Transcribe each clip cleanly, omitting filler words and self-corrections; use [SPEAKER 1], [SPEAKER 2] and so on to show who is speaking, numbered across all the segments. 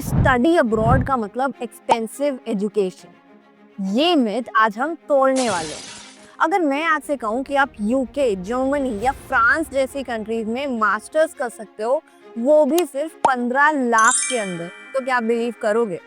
[SPEAKER 1] Study abroad का मतलब expensive education. ये मिथ आज हम तोड़ने वाले हैं। अगर मैं आज से कहूँ कि आप यूके, जर्मनी या फ्रांस जैसी कंट्रीज में मास्टर्स कर सकते हो, वो भी सिर्फ 15 लाख के अंदर, तो क्या आप बिलीव करोगे?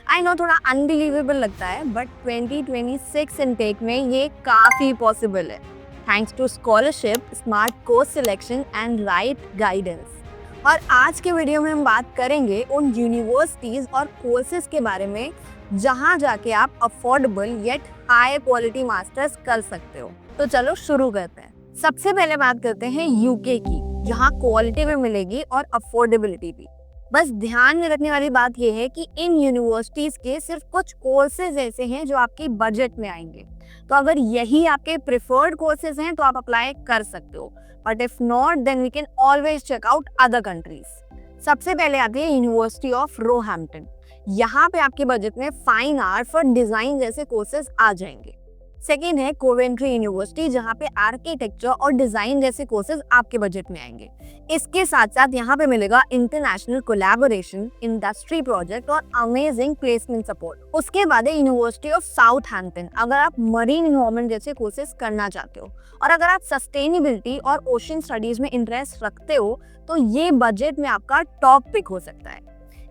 [SPEAKER 1] आई नो थोड़ा अनबिलीवेबल लगता है, बट 2026 इनटेक में ये काफी पॉसिबल है, thanks to scholarship, smart course selection and right guidance. और आज के वीडियो में हम बात करेंगे उन यूनिवर्सिटीज और कोर्सेज के बारे में जहां जाके आप affordable yet high quality masters कर सकते हो। तो चलो शुरू करते हैं। सबसे पहले बात करते हैं यूके की, जहां क्वालिटी भी मिलेगी और अफोर्डेबिलिटी भी। बस ध्यान में रखने वाली बात यह है कि इन यूनिवर्सिटीज के सिर्फ कुछ कोर्सेज ऐसे हैं जो आपकी बजट में आएंगे, तो अगर यही आपके प्रेफर्ड कोर्सेज हैं तो आप अप्लाई कर सकते हो, but if not then we can always check out other countries. सबसे पहले आती है यूनिवर्सिटी ऑफ रोहैम्पटन। यहाँ पे आपके बजट में फाइन आर्ट और डिजाइन जैसे कोर्सेज आ जाएंगे। सेकेंड है कोवेंट्री यूनिवर्सिटी, जहाँ पे आर्किटेक्चर और डिजाइन जैसे कोर्सेज आपके बजट में आएंगे। इसके साथ साथ यहाँ पे मिलेगा इंटरनेशनल कोलैबोरेशन, इंडस्ट्री प्रोजेक्ट और अमेजिंग प्लेसमेंट सपोर्ट। उसके बाद है यूनिवर्सिटी ऑफ साउथहैम्पटन, अगर आप मरीन इन्वायरमेंट जैसे कोर्सेज करना चाहते हो और अगर आप सस्टेनेबिलिटी और ओशन स्टडीज में इंटरेस्ट रखते हो तो ये बजट में आपका टॉप पिक हो सकता है।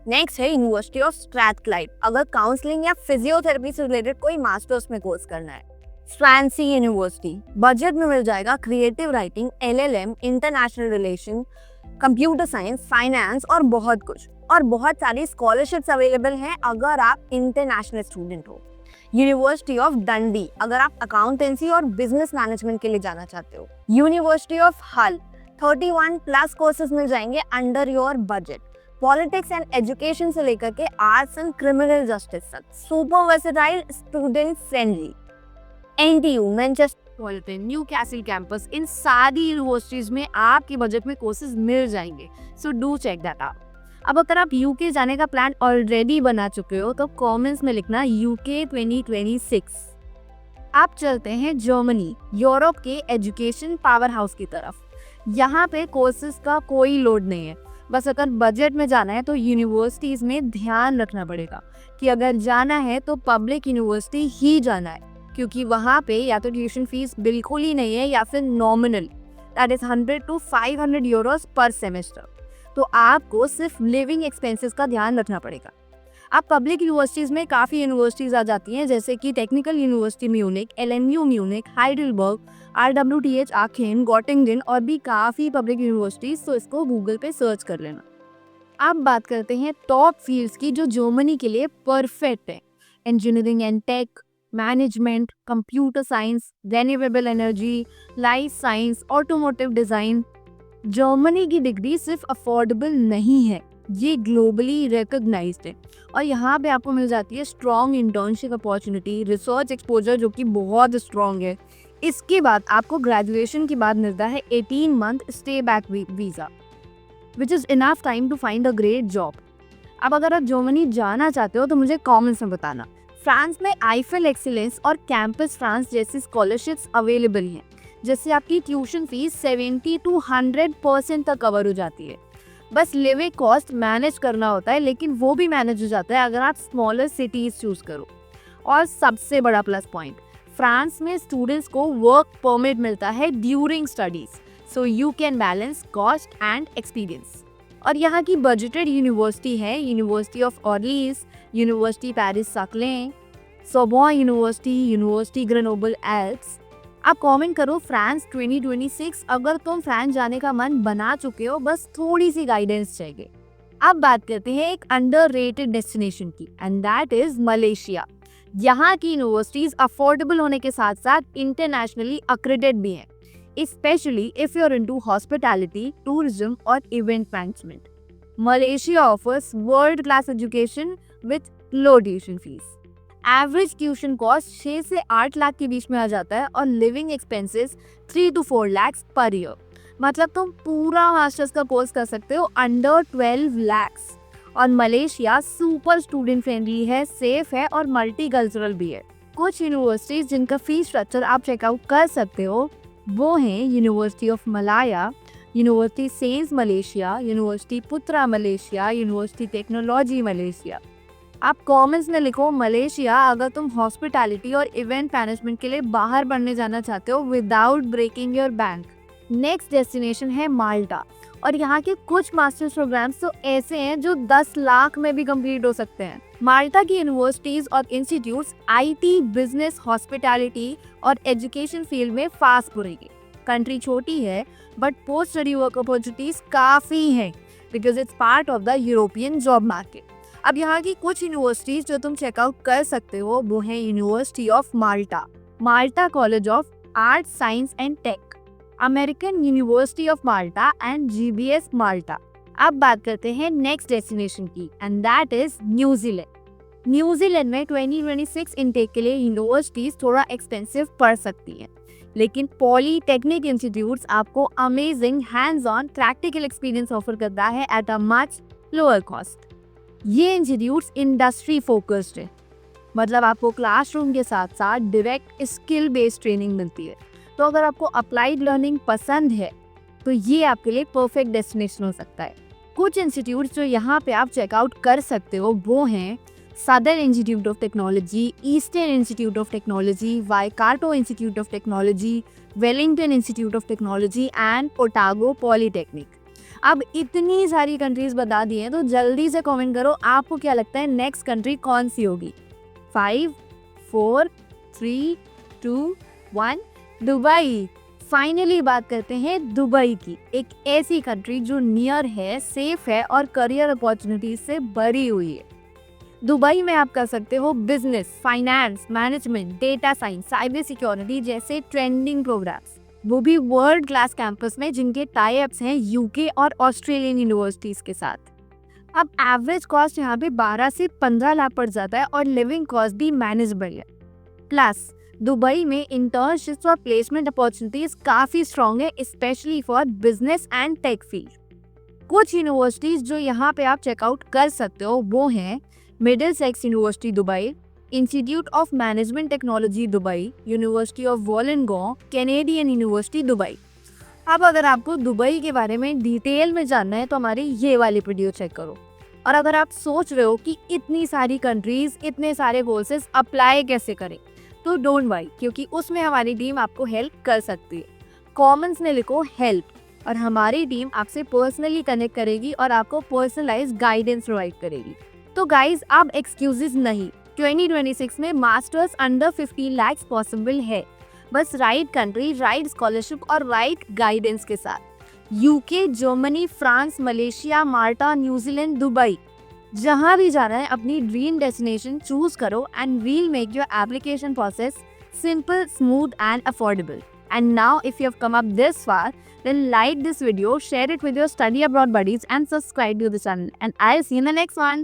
[SPEAKER 1] नेक्स्ट है यूनिवर्सिटी ऑफ स्ट्रैथक्लाइड, अगर काउंसलिंग या फिजियोथेरेपी से रिलेटेड कोई मास्टर्स में कोर्स करना है। स्वानसी यूनिवर्सिटी, बजट में मिल जाएगा creative writing, LLM, international relation, computer science, finance और बहुत कुछ। और बहुत सारी स्कॉलरशिप्स अवेलेबल हैं अगर आप इंटरनेशनल स्टूडेंट हो। यूनिवर्सिटी ऑफ डंडी, अगर आप अकाउंटेंसी और बिजनेस मैनेजमेंट के लिए जाना चाहते हो। यूनिवर्सिटी ऑफ हल, 31 प्लस कोर्सेज मिल जाएंगे under your budget. Politics and education से लेकर के आर्ट्स एंड क्रिमिनल जस्टिस तक, super versatile, student friendly. NTU, Manchester, Newcastle campus, इन सारी यूनिवर्सिटीज में आपके बजट में कोर्सेज मिल जाएंगे, so do check that out. अब अगर आप यूके जाने का प्लान ऑलरेडी बना चुके हो तो कमेंट्स में लिखना यूके 2026। आप चलते हैं जर्मनी, यूरोप के एजुकेशन पावर हाउस की तरफ। यहाँ पे कोर्सेज का कोई लोड नहीं है, बस अगर बजट में जाना है तो यूनिवर्सिटीज में ध्यान रखना पड़ेगा कि अगर जाना है तो पब्लिक यूनिवर्सिटी ही जाना है, क्योंकि वहाँ पे या तो ट्यूशन फीस बिल्कुल ही नहीं है या फिर nominal, that is 100 to 500 Euros पर सेमेस्टर। तो आपको सिर्फ लिविंग एक्सपेंसेस का ध्यान रखना पड़ेगा। अब पब्लिक यूनिवर्सिटीज में काफ़ी यूनिवर्सिटीज आ जाती हैं, जैसे कि technical university Munich, LMU Munich, Heidelberg, RWTH Aachen, Gottingen और भी काफ़ी पब्लिक यूनिवर्सिटीज, तो इसको गूगल पे सर्च कर लेना। अब बात करते हैं टॉप फील्ड्स की जो जर्मनी के लिए परफेक्ट है। Engineering and tech, management, computer science, renewable energy, life science, automotive design. Germany की डिग्री सिर्फ अफोर्डेबल नहीं है, ये ग्लोबली रिकॉग्नाइज्ड है और यहाँ पे आपको मिल जाती है strong internship opportunity, research exposure जो कि बहुत स्ट्रॉन्ग है। इसके बाद आपको ग्रेजुएशन के बाद मिलता है 18 month stay back visa, which is enough time to find a great job. अब अगर आप जर्मनी जाना चाहते हो तो मुझे कमेंट्स में बताना। फ्रांस में आईफेल एक्सीलेंस और कैंपस फ्रांस जैसी स्कॉलरशिप्स अवेलेबल हैं, जिससे आपकी ट्यूशन फीस 70 to 100% तक कवर हो जाती है। बस लिविंग कॉस्ट मैनेज करना होता है, लेकिन वो भी मैनेज हो जाता है अगर आप स्मॉलर सिटीज चूज करो। और सबसे बड़ा प्लस पॉइंट, फ्रांस में स्टूडेंट्स को वर्क परमिट मिलता है during studies, so you can balance cost and experience. और यहाँ की बजटेड यूनिवर्सिटी है university of Orleans, university Paris Saclay, Sorbonne university, university Grenoble Alpes. आप कमेंट करो फ्रांस 2026 अगर तुम फ्रांस जाने का मन बना चुके हो, बस थोड़ी सी गाइडेंस चाहिए। अब बात करते हैं एक अंडररेटेड डेस्टिनेशन की, एंड दैट इज मलेशिया। यहाँ की यूनिवर्सिटीज अफोर्डेबल होने के साथ साथ इंटरनेशनली अक्रेडिटेड भी हैं, specially if you are into hospitality, tourism और event management. Malaysia offers world class education with low tuition fees. Average tuition cost 6 से 8 लाख के बीच में आ जाता है और living expenses 3 to 4 lakhs per year. मतलब तुम पूरा मास्टर्स का कोर्स कर सकते हो अंडर 12 lakhs। और मलेशिया सुपर स्टूडेंट फ्रेंडली है, सेफ है और मल्टी कल्चरल भी है। कुछ यूनिवर्सिटीज जिनका फीस स्ट्रक्चर आप चेकआउट कर सकते हो वो हैं university of Malaya, university sense Malaysia, university पुत्रा मलेशिया, यूनिवर्सिटी टेक्नोलॉजी मलेशिया। आप कमेंट्स में लिखो मलेशिया अगर तुम हॉस्पिटैलिटी और इवेंट मैनेजमेंट के लिए बाहर पढ़ने जाना चाहते हो without breaking your bank. Next destination है माल्टा, और यहाँ के कुछ मास्टर्स प्रोग्राम्स तो ऐसे हैं जो 10 लाख में भी कंप्लीट हो सकते हैं। माल्टा की यूनिवर्सिटीज और इंस्टीट्यूट्स आईटी, बिजनेस, हॉस्पिटैलिटी और एजुकेशन फील्ड में फास्ट बढ़ेगी। कंट्री छोटी है but post study work opportunities काफ़ी हैं because it's part of the European job market. अब यहाँ की कुछ यूनिवर्सिटीज जो तुम चेकआउट कर सकते हो वो है university of Malta, Malta college of art, science and tech, American university of Malta and GBS Malta. अब बात करते हैं नेक्स्ट डेस्टिनेशन की and that is New Zealand. New Zealand में 2026 इनटेक के लिए यूनिवर्सिटीज थोड़ा एक्सपेंसिव पड़ सकती हैं, लेकिन पॉलीटेक्निक इंस्टीट्यूट्स आपको amazing hands on practical experience offer करता है at a much lower cost. ये इंस्टीट्यूट्स इंडस्ट्री फोकस्ड है, मतलब आपको क्लासरूम के साथ साथ डायरेक्ट स्किल बेस्ड ट्रेनिंग मिलती है। तो अगर आपको अप्लाइड लर्निंग पसंद है तो ये आपके लिए परफेक्ट डेस्टिनेशन हो सकता है। कुछ इंस्टीट्यूट्स जो यहाँ पे आप चेकआउट कर सकते हो वो हैं southern institute of technology, eastern institute of technology, Waikato institute of technology, Wellington institute of technology and Otago polytechnic. अब इतनी सारी कंट्रीज बता दी हैं तो जल्दी से कमेंट करो आपको क्या लगता है नेक्स्ट कंट्री कौन सी होगी। 5, 4, 3, 2, 1 दुबई। फाइनली बात करते हैं दुबई की, एक ऐसी कंट्री जो नियर है, सेफ है और करियर अपॉर्चुनिटीज से भरी हुई है। दुबई में आप कर सकते हो business, finance, management, data science, cyber security जैसे ट्रेंडिंग प्रोग्राम्स, वो भी वर्ल्ड क्लास कैंपस में जिनके टाई अप्स हैं यूके और ऑस्ट्रेलियन यूनिवर्सिटीज के साथ। अब एवरेज कॉस्ट यहाँ पे 12 से 15 लाख पड़ जाता है और लिविंग कॉस्ट भी मैनेजेबल है। प्लस दुबई में इंटर्नशिप्स और प्लेसमेंट अपॉर्चुनिटीज काफ़ी स्ट्रॉन्ग है, specially for business and tech field. कुछ यूनिवर्सिटीज जो यहाँ पे आप चेकआउट कर सकते हो वो हैं Middlesex university Dubai, institute of management technology Dubai, university of Wollongong, Canadian university Dubai. अब अगर आपको दुबई के बारे में डिटेल में जानना है तो हमारी ये वाली वीडियो चेक करो। और अगर आप सोच रहे हो कि इतनी सारी कंट्रीज, इतने सारे कोर्सेज अप्लाई कैसे करें, तो डोंट वरी, क्योंकि उसमें हमारी टीम आपको हेल्प कर सकती है। कमेंट्स में लिखो हेल्प और हमारी टीम आपसे पर्सनली कनेक्ट करेगी और आपको पर्सनलाइज्ड गाइडेंस प्रोवाइड करेगी। तो गाइज अब एक्सक्यूजेस नहीं, 2026 में मास्टर्स अंडर 15 लाख पॉसिबल है, बस राइट कंट्री, राइट स्कॉलरशिप और राइट गाइडेंस के साथ। UK, Germany, France, Malaysia, Malta, New Zealand, Dubai, जहां भी जाना है अपनी ड्रीम डेस्टिनेशन चूज करो and we'll make your application process simple, smooth and affordable. And now if you have come up this far, then like this video, share it with your study abroad buddies and subscribe to the channel. And I'll see you in the next one.